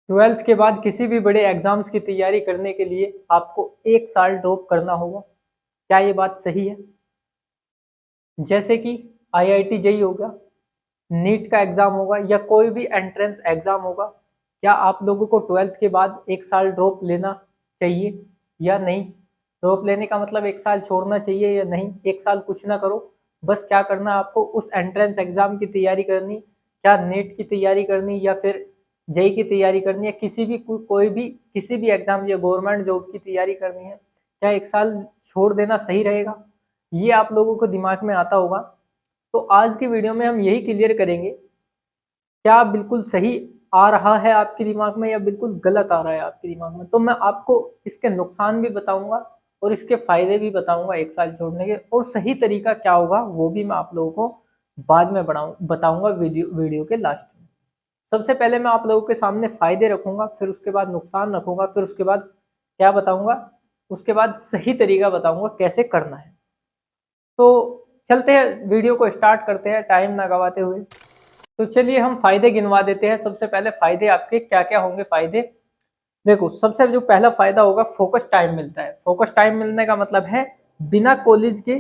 Twelfth के बाद किसी भी बड़े एग्जाम्स की तैयारी करने के लिए आपको 1 साल ड्रॉप करना होगा। क्या ये बात सही है? जैसे कि आईआईटी जेईई होगा, नीट का एग्जाम होगा या कोई भी एंट्रेंस एग्जाम होगा, क्या आप लोगों को ट्वेल्थ के बाद 1 साल ड्रॉप लेना चाहिए या नहीं? ड्रॉप लेने का मतलब 1 साल छोड़ना चाहिए या नहीं? 1 साल कुछ ना करो, बस क्या करना आपको, उस एंट्रेंस एग्जाम की तैयारी करनी, क्या नीट की तैयारी करनी या फिर जेई की तैयारी करनी है, किसी भी कोई भी किसी भी एग्जाम या गवर्नमेंट जॉब की तैयारी करनी है, क्या 1 साल छोड़ देना सही रहेगा? ये आप लोगों को दिमाग में आता होगा। तो आज की वीडियो में हम यही क्लियर करेंगे, क्या बिल्कुल सही आ रहा है आपके दिमाग में या बिल्कुल गलत आ रहा है आपके दिमाग में। तो मैं आपको इसके नुकसान भी बताऊंगा और इसके फायदे भी बताऊंगा 1 साल छोड़ने के, और सही तरीका क्या होगा वो भी मैं आप लोगों को बाद में बताऊंगा वीडियो के लास्ट में। सबसे पहले मैं आप लोगों के सामने फायदे रखूंगा, फिर उसके बाद नुकसान रखूंगा, फिर उसके बाद क्या बताऊंगा, उसके बाद सही तरीका बताऊंगा कैसे करना है। तो चलते हैं, वीडियो को स्टार्ट करते हैं टाइम ना गवाते हुए। तो चलिए हम फायदे गिनवा देते हैं। सबसे पहले फायदे आपके क्या क्या होंगे फायदे। देखो, सबसे जो पहला फायदा होगा, फोकस टाइम मिलता है। फोकस टाइम मिलने का मतलब है बिना कॉलेज के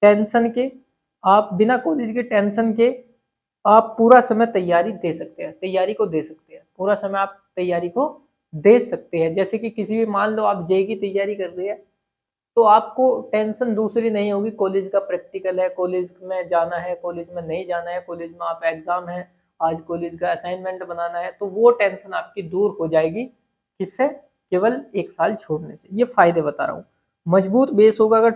टेंशन के, आप बिना कॉलेज के टेंशन के आप पूरा समय तैयारी दे सकते हैं, तैयारी को दे सकते हैं, पूरा समय आप तैयारी को दे सकते हैं। जैसे कि किसी भी, मान लो आप जेई की तैयारी कर रहे हैं, तो आपको टेंशन दूसरी नहीं होगी, कॉलेज का प्रैक्टिकल है, कॉलेज में जाना है, कॉलेज में नहीं जाना है, कॉलेज में आप एग्जाम है, आज कॉलेज का असाइनमेंट बनाना है, तो वो टेंशन आपकी दूर हो जाएगी। किससे? केवल 1 साल छोड़ने से। ये फायदे बता रहा हूँ। मजबूत बेस होगा। अगर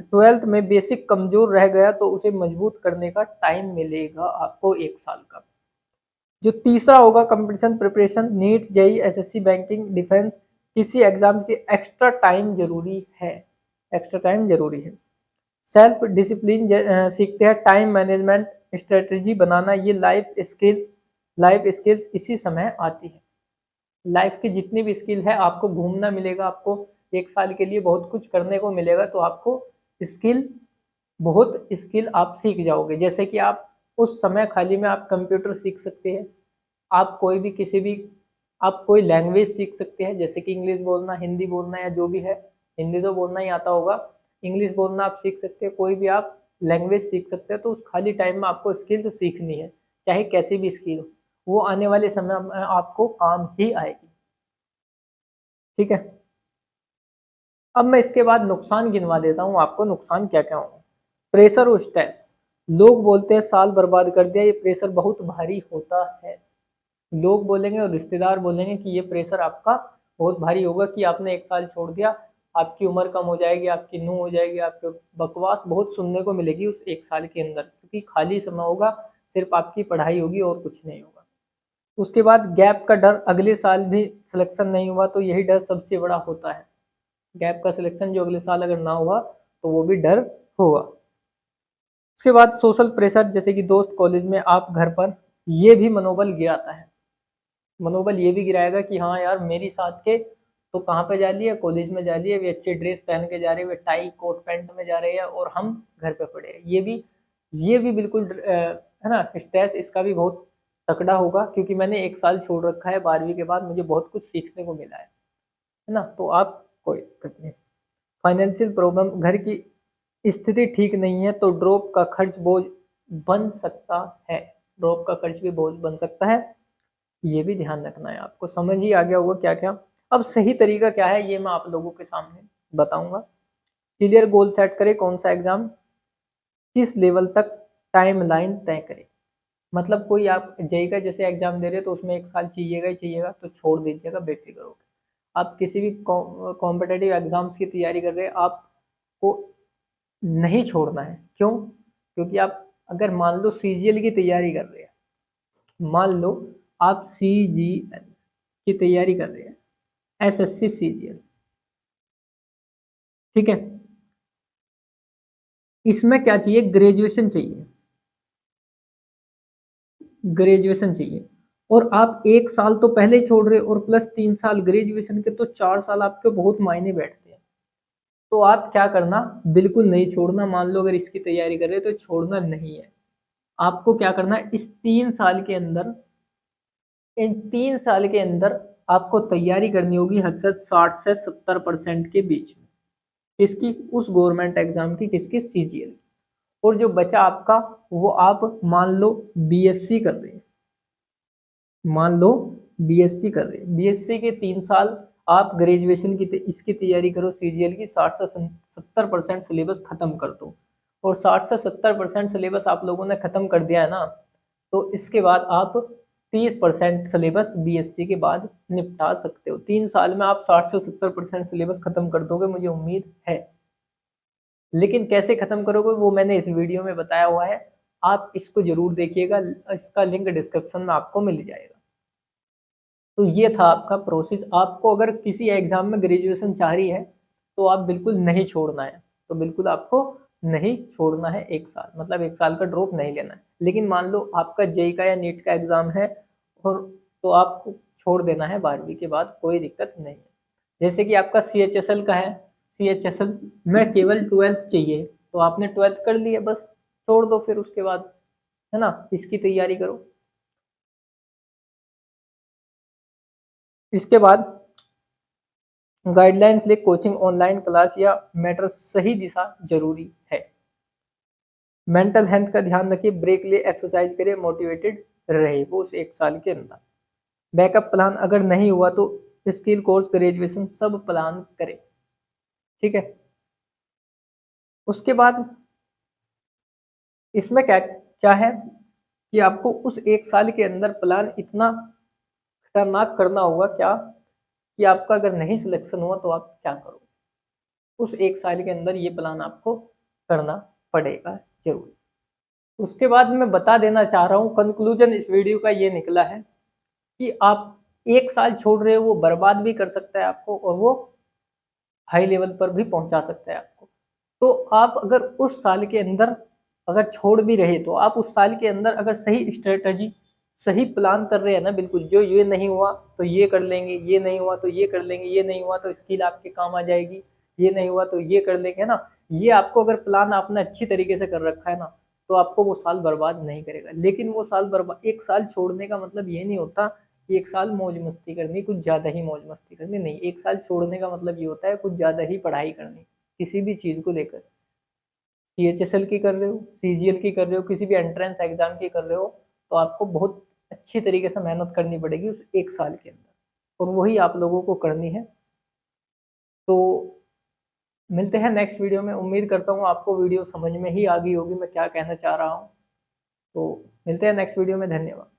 ट्वेल्थ में बेसिक कमजोर रह गया तो उसे मजबूत करने का टाइम मिलेगा आपको 1 साल का। जो तीसरा होगा, competition preparation, NEET JEE SSC banking defence, किसी एग्जाम के एक्स्ट्रा टाइम जरूरी है, एक्स्ट्रा टाइम जरूरी है। सेल्फ डिसिप्लिन सीखते हैं, टाइम मैनेजमेंट, स्ट्रेटजी बनाना, ये लाइफ स्किल्स इसी समय आती है। लाइफ की जितनी भी स्किल है, आपको घूमना मिलेगा, आपको 1 साल के लिए बहुत कुछ करने को मिलेगा, तो आपको स्किल बहुत स्किल आप सीख जाओगे। जैसे कि आप उस समय खाली में आप कंप्यूटर सीख सकते हैं, आप कोई भी किसी भी आप कोई लैंग्वेज सीख सकते हैं, जैसे कि इंग्लिश बोलना, हिंदी बोलना या जो भी है। हिंदी तो बोलना ही आता होगा, इंग्लिश बोलना आप सीख सकते हैं, कोई भी आप लैंग्वेज सीख सकते हैं। तो उस खाली टाइम में आपको स्किल्स सीखनी है, चाहे कैसी भी स्किल हो, वो आने वाले समय में आपको काम ही आएगी। ठीक है, अब मैं इसके बाद नुकसान गिनवा देता हूँ आपको, नुकसान क्या क्या होंगे। प्रेशर और स्ट्रेस, लोग बोलते हैं साल बर्बाद कर दिया, ये प्रेशर बहुत भारी होता है। लोग बोलेंगे और रिश्तेदार बोलेंगे कि ये प्रेशर आपका बहुत भारी होगा, कि आपने 1 साल छोड़ दिया, आपकी उम्र कम हो जाएगी, आपकी नूह हो जाएगी, आपको बकवास बहुत सुनने को मिलेगी उस 1 साल के अंदर, क्योंकि खाली समय होगा, सिर्फ आपकी पढ़ाई होगी और कुछ नहीं होगा। उसके बाद गैप का डर, अगले साल भी सिलेक्शन नहीं हुआ तो यही डर सबसे बड़ा होता है। गैप का सिलेक्शन जो अगले साल अगर ना हुआ तो वो भी डर होगा। उसके बाद सोशल प्रेशर, जैसे कि दोस्त कॉलेज में, आप घर पर, ये भी मनोबल गिराता है। मनोबल ये भी गिराएगा कि हाँ यार, मेरी साथ के तो कहाँ पे जा रही है, कॉलेज में जा रही है, वे अच्छे ड्रेस पहन के जा रहे हैं, वे टाई कोट पैंट में जा रहे हैं और हम घर पे पड़े हैं। ये भी बिल्कुल है ना, स्ट्रेस इसका भी बहुत तकड़ा होगा, क्योंकि मैंने 1 साल छोड़ रखा है, 12वीं के बाद मुझे बहुत कुछ सीखने को मिला है ना। तो आप कोई दिक्कत नहीं। फाइनेंशियल प्रॉब्लम, घर की स्थिति ठीक नहीं है तो ड्रॉप का खर्च बोझ बन सकता है, ड्रॉप का खर्च भी बोझ बन सकता है। ये भी ध्यान रखना है आपको। समझ ही आ गया होगा क्या क्या। अब सही तरीका क्या है ये मैं आप लोगों के सामने बताऊंगा। क्लियर गोल सेट करें, कौन सा एग्जाम किस लेवल तक, टाइमलाइन तय करें। मतलब कोई आप जेई का जैसे एग्जाम दे रहे हो तो उसमें 1 साल चाहिएगा ही चाहिएगा, तो छोड़ दीजिएगा, बेफिक्र होकर। आप किसी भी कॉम्पिटेटिव एग्जाम्स की तैयारी कर रहे हैं, आपको नहीं छोड़ना है। क्यों? क्योंकि आप अगर मान लो सीजीएल की तैयारी कर रहे हैं, मान लो आप सीजीएल की तैयारी कर रहे हैं, एसएससी सीजीएल, ठीक है, इसमें क्या चाहिए, ग्रेजुएशन चाहिए, ग्रेजुएशन चाहिए। और आप 1 साल तो पहले ही छोड़ रहे हो और प्लस 3 साल ग्रेजुएशन के, तो 4 साल आपके बहुत मायने बैठते हैं। तो आप क्या करना, बिल्कुल नहीं छोड़ना। मान लो अगर इसकी तैयारी कर रहे हो तो छोड़ना नहीं है। आपको क्या करना है, इस 3 साल के अंदर इन 3 साल के अंदर आपको तैयारी करनी होगी हद से 60 से 70% के बीच में। किसकी? उस गवर्नमेंट एग्जाम की, किसकी? सीजीएल। और जो बचा आपका, वो आप मान लो बीएससी कर रहे हैं, मान लो बीएससी कर रहे हैं, बीएससी के 3 साल आप ग्रेजुएशन की इसकी तैयारी करो, सीजीएल की 60 से 70% सिलेबस खत्म कर दो। और 60 से 70% सिलेबस आप लोगों ने खत्म कर दिया है ना, तो इसके बाद आप 30% सिलेबस बीएससी के बाद निपटा सकते हो। 3 साल में आप 60 से 70% सिलेबस खत्म कर दोगे, मुझे उम्मीद है। लेकिन कैसे खत्म करोगे वो मैंने इस वीडियो में बताया हुआ है, आप इसको जरूर देखिएगा, इसका लिंक डिस्क्रिप्शन में आपको मिल जाएगा। तो ये था आपका प्रोसेस। आपको अगर किसी एग्जाम में ग्रेजुएशन चाह रही है तो आप बिल्कुल नहीं छोड़ना है, तो बिल्कुल आपको नहीं छोड़ना है 1 साल, मतलब 1 साल का ड्रॉप नहीं लेना है। लेकिन मान लो आपका जेई का या नीट का एग्जाम है और तो आपको छोड़ देना है 12वीं के बाद, कोई दिक्कत नहीं है। जैसे कि आपका सीएचएसएल का है, सीएचएसएल में केवल 12th चाहिए, तो आपने 12th कर लिया, बस छोड़ दो फिर उसके बाद, है ना, इसकी तैयारी करो। इसके बाद गाइडलाइंस लिख, कोचिंग, ऑनलाइन क्लास या मैटर, सही दिशा जरूरी है। मेंटल हेल्थ का ध्यान रखिए, ब्रेक ले, एक्सरसाइज करे, मोटिवेटेड रहे वो उस 1 साल के अंदर। बैकअप प्लान अगर नहीं हुआ तो स्किल कोर्स, ग्रेजुएशन सब प्लान करें, ठीक है। उसके बाद इसमें क्या क्या है कि आपको उस 1 साल के अंदर प्लान इतना खतरनाक करना होगा क्या, कि आपका अगर नहीं सिलेक्शन हुआ तो आप क्या करोगे। उस 1 साल के अंदर ये प्लान आपको करना पड़ेगा जरूर। उसके बाद मैं बता देना चाह रहा हूँ, कंक्लूजन इस वीडियो का ये निकला है कि आप 1 साल छोड़ रहे हो, वो बर्बाद भी कर सकता है आपको और वो हाई लेवल पर भी पहुंचा सकता है आपको। तो आप अगर उस साल के अंदर अगर छोड़ भी रहे तो आप उस साल के अंदर अगर सही स्ट्रेटजी, सही प्लान कर रहे हैं ना, बिल्कुल जो ये नहीं हुआ तो ये कर लेंगे, ये नहीं हुआ तो ये कर लेंगे, ये नहीं हुआ तो स्किल आपके काम आ जाएगी, ये नहीं हुआ तो ये कर लेंगे ना, ये आपको अगर प्लान आपने अच्छी तरीके से कर रखा है ना, तो आपको वो साल बर्बाद नहीं करेगा। लेकिन वो साल बर्बाद, 1 साल छोड़ने का मतलब ये नहीं होता कि 1 साल मौज मस्ती करनी, कुछ ज्यादा ही मौज मस्ती करनी, नहीं। 1 साल छोड़ने का मतलब ये होता है कुछ ज्यादा ही पढ़ाई करनी, किसी भी चीज को लेकर। सीएचएसएल की कर रहे हो, सीजीएल की कर रहे हो, किसी भी एंट्रेंस एग्जाम की कर रहे हो, तो आपको बहुत अच्छी तरीके से मेहनत करनी पड़ेगी उस 1 साल के अंदर, और वही आप लोगों को करनी है। तो मिलते हैं नेक्स्ट वीडियो में। उम्मीद करता हूँ आपको वीडियो समझ में ही आ गई होगी मैं क्या कहना चाह रहा हूँ। तो मिलते हैं नेक्स्ट वीडियो में, धन्यवाद।